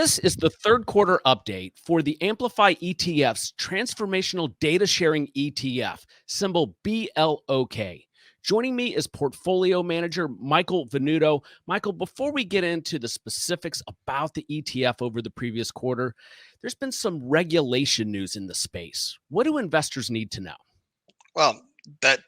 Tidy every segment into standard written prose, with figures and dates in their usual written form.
This is the third quarter update for the Amplify ETF's Transformational Data Sharing ETF, symbol BLOK. Joining me is portfolio manager Michael Venuto. Michael, before we get into the specifics about the ETF over the previous quarter, there's been some regulation news in the space. What do investors need to know? Well, that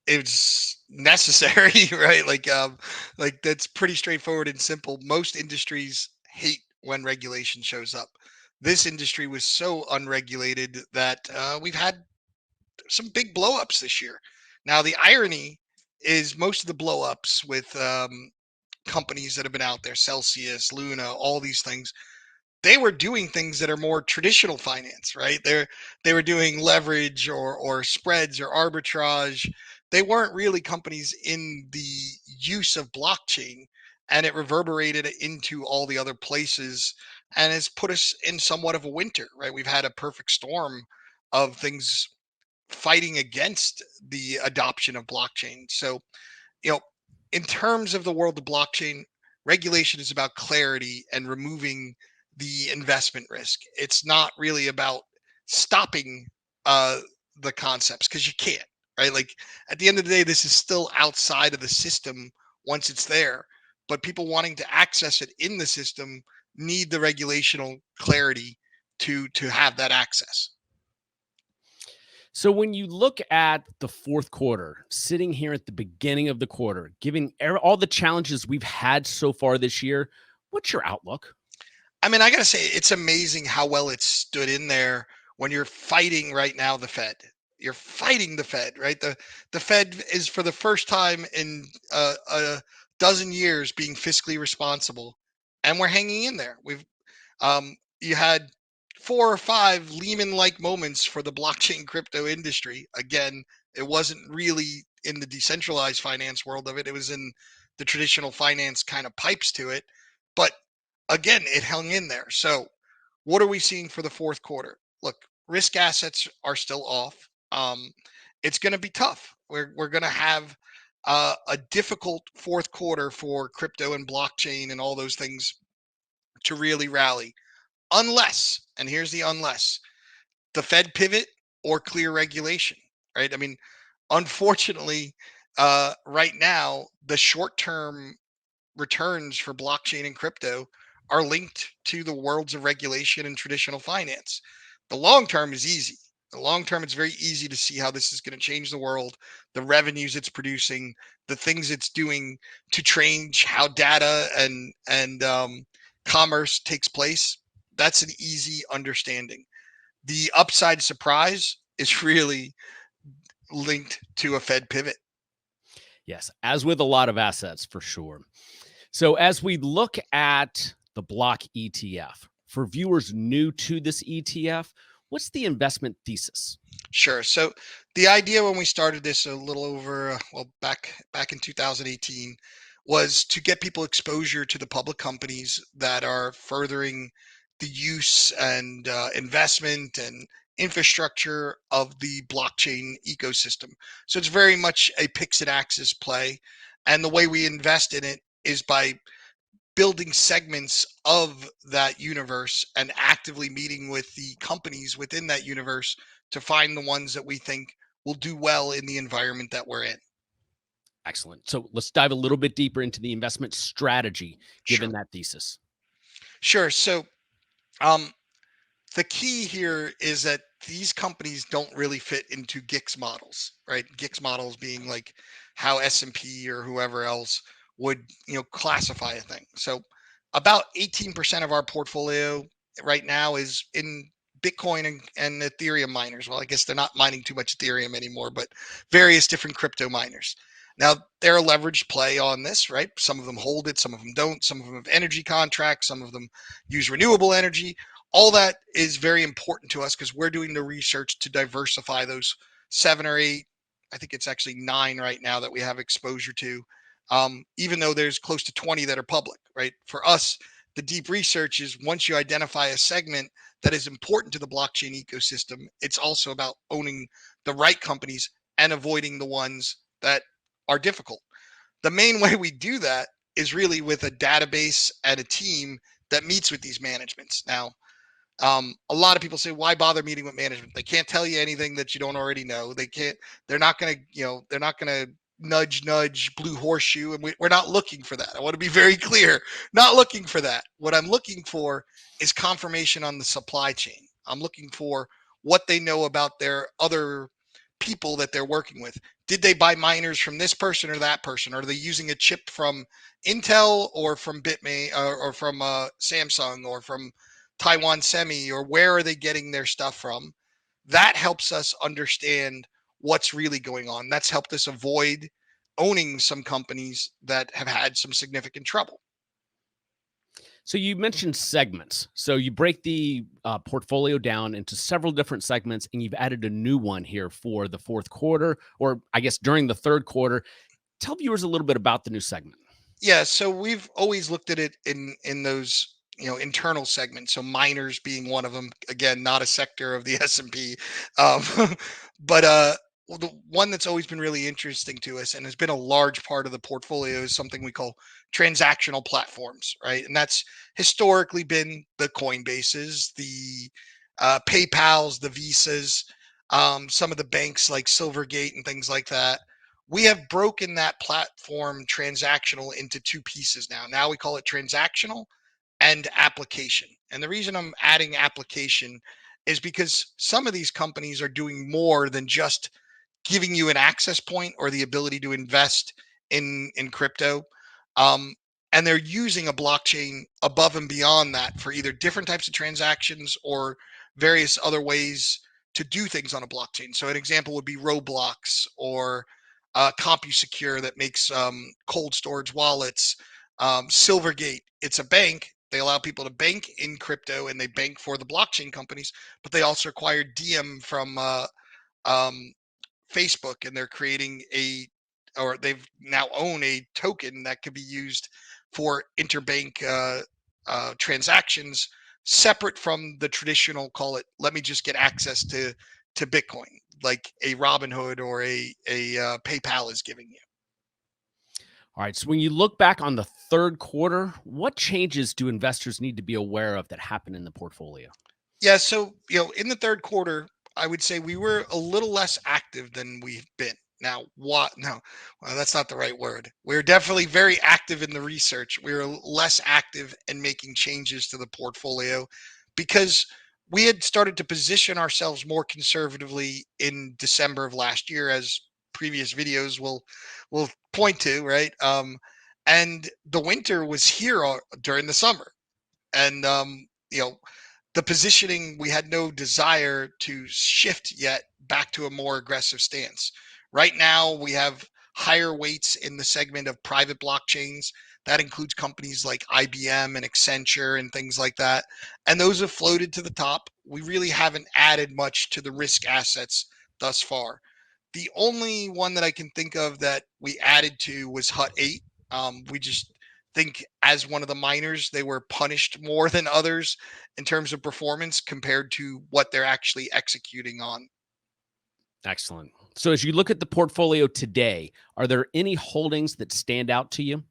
is necessary, right? Like that's pretty straightforward and simple. Most industries hate when regulation shows up. This industry was so unregulated that we've had some big blowups this year. Now, the irony is most of the blowups with companies that have been out there, Celsius, Luna, all these things, they were doing things that are more traditional finance, right? They were doing leverage or spreads or arbitrage. They weren't really companies in the use of blockchain, and it reverberated into all the other places and has put us in somewhat of a winter, right? We've had a perfect storm of things fighting against the adoption of blockchain. So, you know, in terms of the world of blockchain, regulation is about clarity and removing the investment risk. It's not really about stopping uh, the concepts because you can't, right? Like at the end of the day, this is still outside of the system once it's there. But people wanting to access it in the system need the regulational clarity to have that access. So when you look at the fourth quarter, sitting here at the beginning of the quarter, given all the challenges we've had so far this year, what's your outlook? I mean, I gotta say, it's amazing how well it stood in there when you're fighting right now the Fed. You're fighting the Fed, right? The Fed is for the first time in a dozen years being fiscally responsible, and we're hanging in there. You had 4 or 5 Lehman-like moments for the blockchain crypto industry. Again, it wasn't really in the decentralized finance world of it. It was in the traditional finance kind of pipes to it. But again, it hung in there. So what are we seeing for the fourth quarter? Look, risk assets are still off. It's going to be tough. We're going to have a difficult fourth quarter for crypto and blockchain and all those things to really rally, unless, and here's the unless, the Fed pivot or clear regulation, right? I mean, unfortunately, right now, the short term returns for blockchain and crypto are linked to the worlds of regulation and traditional finance. The long term is easy. The long term, it's very easy to see how this is going to change the world, the revenues it's producing, the things it's doing to change how data and commerce takes place. That's an easy understanding. The upside surprise is really linked to a Fed pivot. Yes, as with a lot of assets for sure. So as we look at the BLOK ETF, for viewers new to this ETF, what's the investment thesis? Sure. So the idea when we started this a little over back in 2018 was to get people exposure to the public companies that are furthering the use and investment and infrastructure of the blockchain ecosystem. So it's very much a Pix and Axis play, and the way we invest in it is by building segments of that universe and actively meeting with the companies within that universe to find the ones that we think will do well in the environment that we're in. Excellent. So let's dive a little bit deeper into the investment strategy given Sure. that thesis. Sure. So um, the key here is that these companies don't really fit into GICS models, right? GICS models being like how S&P or whoever else would, classify a thing. So about 18% of our portfolio right now is in Bitcoin and Ethereum miners. Well, I guess they're not mining too much Ethereum anymore, but various different crypto miners. Now, they're a leveraged play on this, right? Some of them hold it, some of them don't. Some of them have energy contracts, some of them use renewable energy. All that is very important to us because we're doing the research to diversify those 7 or 8. I think it's actually 9 right now that we have exposure to, even though there's close to 20 that are public, right? For us, the deep research is once you identify a segment that is important to the blockchain ecosystem, it's also about owning the right companies and avoiding the ones that are difficult. The main way we do that is really with a database and a team that meets with these managements. Now, a lot of people say, why bother meeting with management? They can't tell you anything that you don't already know. They're not going to, they're not going to nudge, blue horseshoe. And we're not looking for that. I want to be very clear, not looking for that. What I'm looking for is confirmation on the supply chain. I'm looking for what they know about their other people that they're working with. Did they buy miners from this person or that person? Are they using a chip from Intel or from Bitmain or from Samsung or from Taiwan Semi, or where are they getting their stuff from? That helps us understand what's really going on. That's helped us avoid owning some companies that have had some significant trouble. So you mentioned segments. So you break the portfolio down into several different segments, and you've added a new one here for the fourth quarter, or I guess during the third quarter. Tell viewers a little bit about the new segment. Yeah, so we've always looked at it in those internal segments. So miners being one of them. Again, not a sector of the S&P, um, but the one that's always been really interesting to us and has been a large part of the portfolio is something we call transactional platforms, right? And that's historically been the Coinbases, the PayPal's, the Visas, some of the banks like Silvergate and things like that. We have broken that platform transactional into two pieces now. Now we call it transactional and application. And the reason I'm adding application is because some of these companies are doing more than just giving you an access point or the ability to invest in crypto. Um, and they're using a blockchain above and beyond that for either different types of transactions or various other ways to do things on a blockchain. So an example would be Roblox or CompuSecure that makes cold storage wallets. Silvergate, it's a bank. They allow people to bank in crypto and they bank for the blockchain companies, but they also acquire Diem from um, Facebook, and they're creating or they've now own a token that could be used for interbank transactions, separate from the traditional, call it, let me just get access to Bitcoin, like a Robinhood or a PayPal is giving you. All right. So when you look back on the third quarter, what changes do investors need to be aware of that happen in the portfolio? Yeah, so in the third quarter, I would say we were a little less active than we've been. Now, what? No, well, that's not the right word. We're definitely very active in the research. We were less active in making changes to the portfolio because we had started to position ourselves more conservatively in December of last year, as previous videos will point to, right? And the winter was here during the summer, and the positioning, we had no desire to shift yet back to a more aggressive stance. Right now, we have higher weights in the segment of private blockchains. That includes companies like IBM and Accenture and things like that. And those have floated to the top. We really haven't added much to the risk assets thus far. The only one that I can think of that we added to was Hut 8. We just think, as one of the miners, they were punished more than others in terms of performance compared to what they're actually executing on. Excellent. So as you look at the portfolio today, are there any holdings that stand out to you?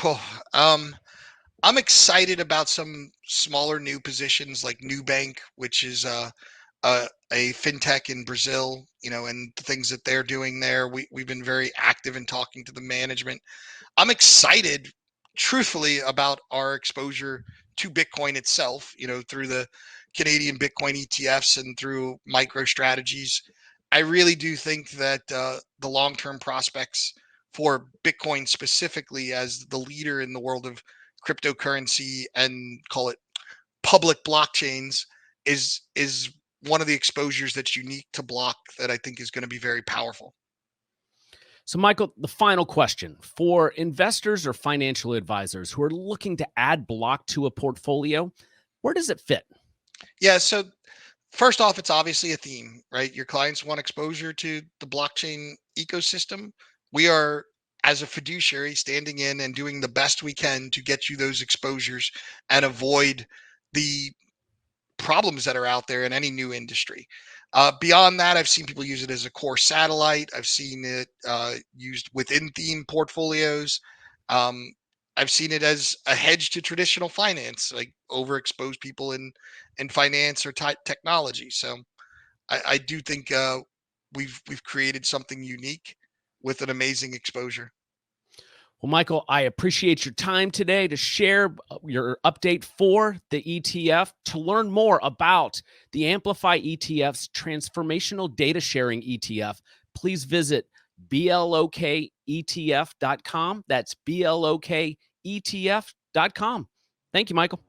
Oh, I'm excited about some smaller new positions like Nubank, which is a fintech in Brazil, and the things that they're doing there. We've been very active in talking to the management. I'm excited, truthfully, about our exposure to Bitcoin itself, through the Canadian Bitcoin ETFs and through micro strategies. I really do think that the long term prospects for Bitcoin specifically as the leader in the world of cryptocurrency and, call it, public blockchains is one of the exposures that's unique to Block that I think is going to be very powerful. So, Michael, the final question for investors or financial advisors who are looking to add block to a portfolio, where does it fit? Yeah, so first off, it's obviously a theme, right? Your clients want exposure to the blockchain ecosystem. We are, as a fiduciary, standing in and doing the best we can to get you those exposures and avoid the problems that are out there in any new industry. Beyond that, I've seen people use it as a core satellite. I've seen it used within theme portfolios. Um, I've seen it as a hedge to traditional finance, like overexpose people in finance or technology. So I do think we've created something unique with an amazing exposure. Well, Michael, I appreciate your time today to share your update for the ETF. To learn more about the Amplify ETF's transformational data sharing ETF, please visit bloketf.com. That's bloketf.com. Thank you, Michael.